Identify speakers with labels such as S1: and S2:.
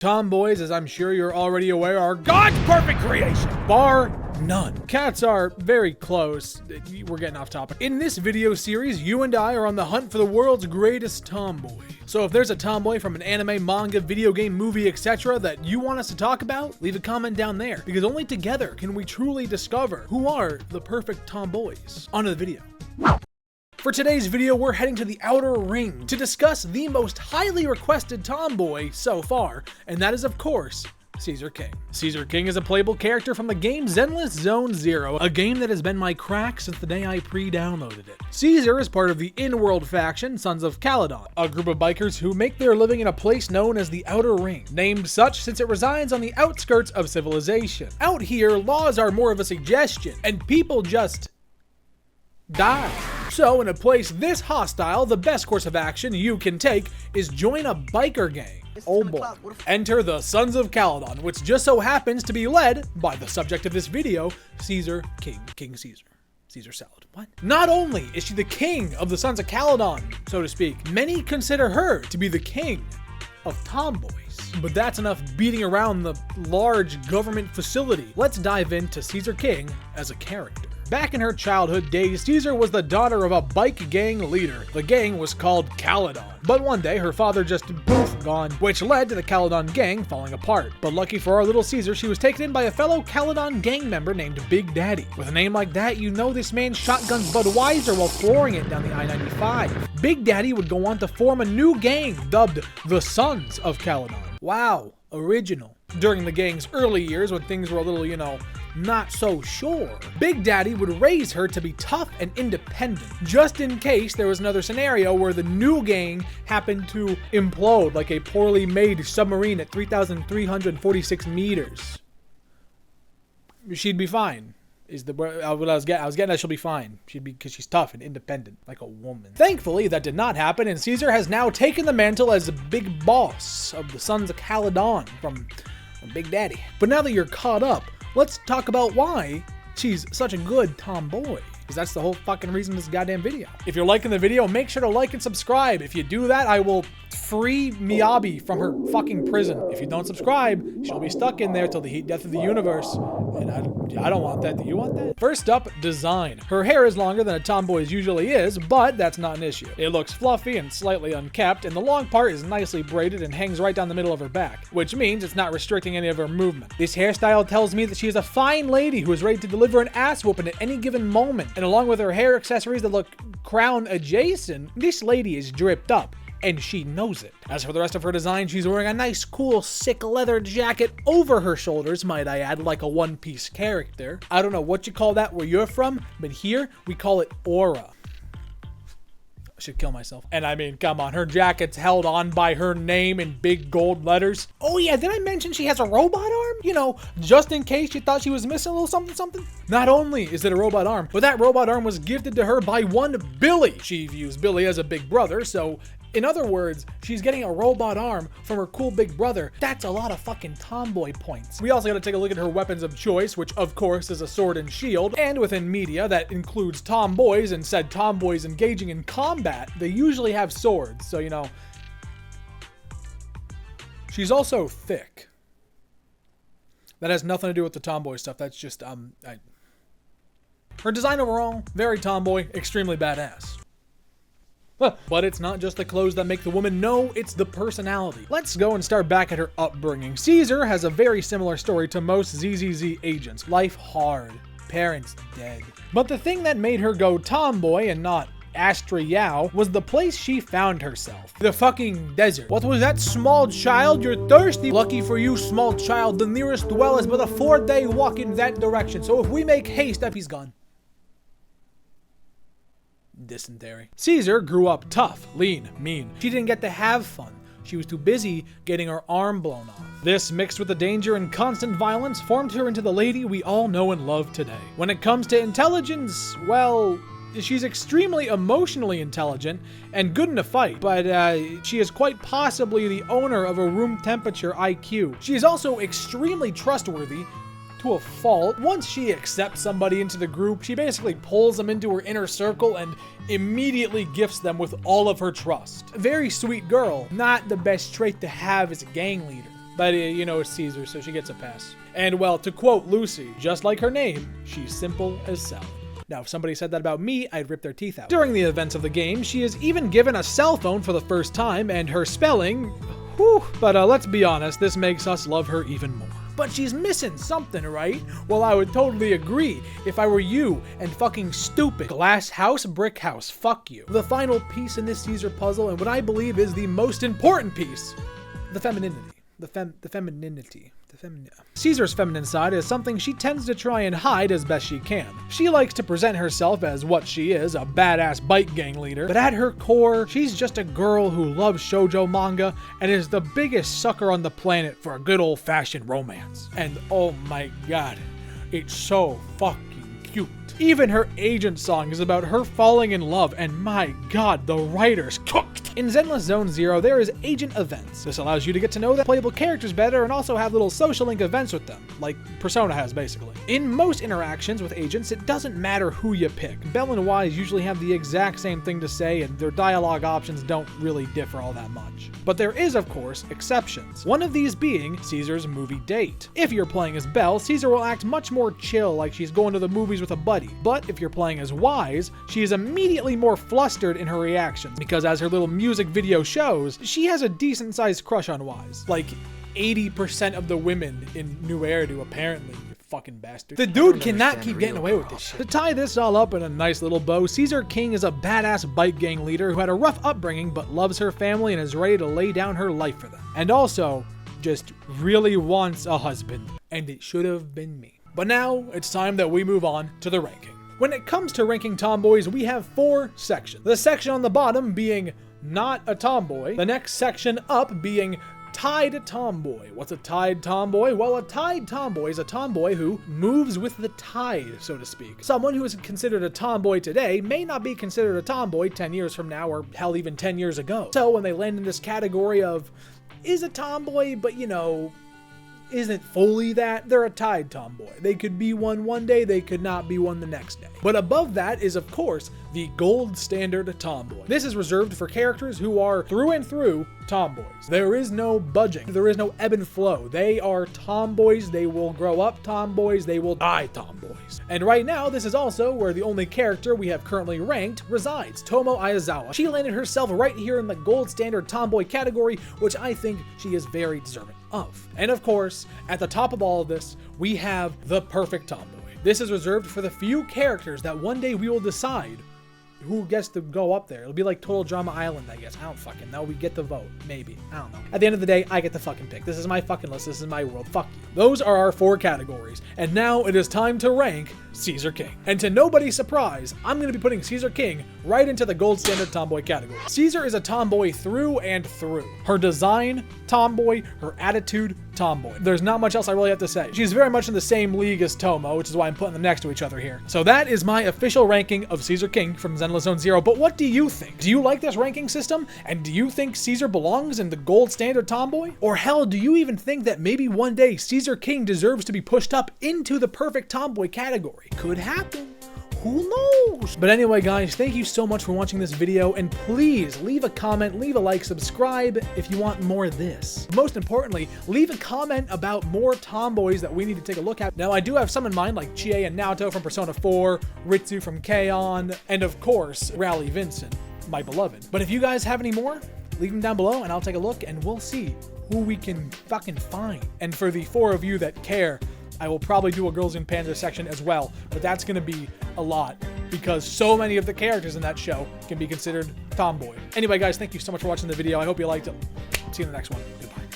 S1: Tomboys, as I'm sure you're already aware, are God's perfect creation, bar none. Cats are very close. We're getting off topic. In this video series, you and I are on the hunt for the world's greatest tomboy. So if there's a tomboy from an anime, manga, video game, movie, etc. that you want us to talk about, leave a comment down there, because only together can we truly discover who are the perfect tomboys. On to the video. For today's video, we're heading to the Outer Ring to discuss the most highly requested tomboy so far, and that is, of course, Caesar King. Caesar King is a playable character from the game Zenless Zone Zero, a game that has been my crack since the day I pre-downloaded it. Caesar is part of the in-world faction, Sons of Caledon, a group of bikers who make their living in a place known as the Outer Ring, named such since it resides on the outskirts of civilization. Out here, laws are more of a suggestion, and people just die. So in a place this hostile, the best course of action you can take is join a biker gang. Oh boy. Enter the Sons of Caledon, which just so happens to be led by the subject of this video, Caesar King. King Caesar. Caesar salad. What? Not only is she the king of the Sons of Caledon, so to speak, many consider her to be the king of tomboys. But that's enough beating around the large government facility. Let's dive into Caesar King as a character. Back in her childhood days, Caesar was the daughter of a bike gang leader. The gang was called Caledon. But one day, her father just poof, gone, which led to the Caledon gang falling apart. But lucky for our little Caesar, she was taken in by a fellow Caledon gang member named Big Daddy. With a name like that, you know this man shotguns Budweiser while flooring it down the I-95. Big Daddy would go on to form a new gang dubbed the Sons of Caledon. Wow, original. During the gang's early years, when things were a little, not so sure, Big Daddy would raise her to be tough and independent, just in case there was another scenario where the new gang happened to implode like a poorly made submarine at 3,346 meters. She'd be fine. Is the what I was getting at, she'll be fine. She'd be, because she's tough and independent, like a woman. Thankfully, that did not happen, and Caesar has now taken the mantle as the big boss of the Sons of Caledon from Big Daddy. But now that you're caught up, let's talk about why she's such a good tomboy. Because that's the whole fucking reason this goddamn video. If you're liking the video, make sure to like and subscribe. If you do that, I will free Miyabi from her fucking prison. If you don't subscribe, she'll be stuck in there till the heat death of the universe. And I don't want that. Do you want that? First up, design. Her hair is longer than a tomboy's usually is, but that's not an issue. It looks fluffy and slightly unkept, and the long part is nicely braided and hangs right down the middle of her back, which means it's not restricting any of her movement. This hairstyle tells me that she is a fine lady who is ready to deliver an ass whooping at any given moment. And along with her hair accessories that look crown adjacent, this lady is dripped up. And she knows it. As for the rest of her design, she's wearing a nice, cool, sick leather jacket over her shoulders, might I add, like a one-piece character. I don't know what you call that where you're from, but here, we call it aura. I should kill myself. And I mean, come on, her jacket's held on by her name in big gold letters. Oh yeah, did I mention she has a robot arm? Just in case you thought she was missing a little something. Not only is it a robot arm, but that robot arm was gifted to her by one Billy. She views Billy as a big brother, so in other words, she's getting a robot arm from her cool big brother. That's a lot of fucking tomboy points. We also gotta take a look at her weapons of choice, which of course is a sword and shield. And within media, that includes tomboys, and said tomboys engaging in combat, they usually have swords, so she's also thick. That has nothing to do with the tomboy stuff, that's just, her design overall, very tomboy, extremely badass. But it's not just the clothes that make the woman, no, it's the personality. Let's go and start back at her upbringing. Caesar has a very similar story to most ZZZ agents. Life hard, parents dead. But the thing that made her go tomboy and not Astra Yao was the place she found herself. The fucking desert. What was that, small child? You're thirsty? Lucky for you, small child, the nearest well is but a 4-day walk in that direction. So if we make haste, he's gone. Dysentery. Caesar grew up tough, lean, mean. She didn't get to have fun. She was too busy getting her arm blown off. This, mixed with the danger and constant violence, formed her into the lady we all know and love today. When it comes to intelligence, well, she's extremely emotionally intelligent and good in a fight, but she is quite possibly the owner of a room temperature IQ. She is also extremely trustworthy, to a fault. Once she accepts somebody into the group, she basically pulls them into her inner circle and immediately gifts them with all of her trust. A very sweet girl, not the best trait to have as a gang leader. But, you know, it's Caesar, so she gets a pass. And, well, to quote Lucy, just like her name, she's simple as salad. Now, if somebody said that about me, I'd rip their teeth out. During the events of the game, she is even given a cell phone for the first time, and her spelling, whew. But let's be honest, this makes us love her even more. But she's missing something, right? Well, I would totally agree if I were you and fucking stupid. Glass house, brick house, fuck you. The final piece in this Caesar puzzle, and what I believe is the most important piece, the femininity. Caesar's feminine side is something she tends to try and hide as best she can. She likes to present herself as what she is, a badass bike gang leader, but at her core, she's just a girl who loves shoujo manga and is the biggest sucker on the planet for a good old-fashioned romance. And oh my god, it's so fucking cute. Even her agent song is about her falling in love, and my god, the writers cooked. In Zenless Zone Zero, there is agent events. This allows you to get to know the playable characters better and also have little social link events with them, like Persona has basically. In most interactions with agents, it doesn't matter who you pick. Bell and Wise usually have the exact same thing to say, and their dialogue options don't really differ all that much. But there is, of course, exceptions. One of these being Caesar's movie date. If you're playing as Belle, Caesar will act much more chill, like she's going to the movies with a buddy. But if you're playing as Wise, she is immediately more flustered in her reactions, because as her little music video shows, she has a decent sized crush on Wise. Like 80% of the women in New Era do, apparently. You fucking bastard. The dude cannot keep getting away with this shit. To tie this all up in a nice little bow, Caesar King is a badass bike gang leader who had a rough upbringing but loves her family and is ready to lay down her life for them. And also, just really wants a husband. And it should have been me. But now, it's time that we move on to the ranking. When it comes to ranking tomboys, we have 4 sections. The section on the bottom being not a tomboy. The next section up being tied tomboy. What's a tied tomboy? Well, a tied tomboy is a tomboy who moves with the tide, so to speak. Someone who is considered a tomboy today may not be considered a tomboy 10 years from now, or hell, even 10 years ago. So when they land in this category of is a tomboy, but you know, isn't fully that, they're a tied tomboy. They could be one day, they could not be one the next day. But above that is, of course, the gold standard tomboy. This is reserved for characters who are through and through tomboys. There is no budging. There is no ebb and flow. They are tomboys. They will grow up tomboys. They will die tomboys. And right now, this is also where the only character we have currently ranked resides, Tomo Ayazawa. She landed herself right here in the gold standard tomboy category, which I think she is very deserving of. And of course, at the top of all of this, we have the perfect tomboy. This is reserved for the few characters that one day we will decide who gets to go up there. It'll be like Total Drama Island, I guess. I don't fucking know. We get the vote. Maybe. I don't know. At the end of the day, I get the fucking pick. This is my fucking list. This is my world. Fuck you. Those are our 4 categories. And now it is time to rank Caesar King. And to nobody's surprise, I'm going to be putting Caesar King right into the gold standard tomboy category. Caesar is a tomboy through and through. Her design, tomboy. Her attitude, tomboy. There's not much else I really have to say. She's very much in the same league as Tomo, which is why I'm putting them next to each other here. So that is my official ranking of Caesar King from Zenless Zone Zero. But what do you think? Do you like this ranking system? And do you think Caesar belongs in the gold standard tomboy? Or hell, do you even think that maybe one day Caesar King deserves to be pushed up into the perfect tomboy category? Could happen. Who knows? But anyway, guys, thank you so much for watching this video, and please leave a comment, leave a like, subscribe if you want more of this. Most importantly, leave a comment about more tomboys that we need to take a look at. Now, I do have some in mind, like Chie and Naoto from Persona 4, Ritsu from K-On!, and of course, Rally Vincent, my beloved. But if you guys have any more, leave them down below, and I'll take a look, and we'll see who we can fucking find. And for the 4 of you that care, I will probably do a Girls in Panzer section as well, but that's going to be a lot because so many of the characters in that show can be considered tomboy. Anyway, guys, thank you so much for watching the video. I hope you liked it. See you in the next one. Goodbye.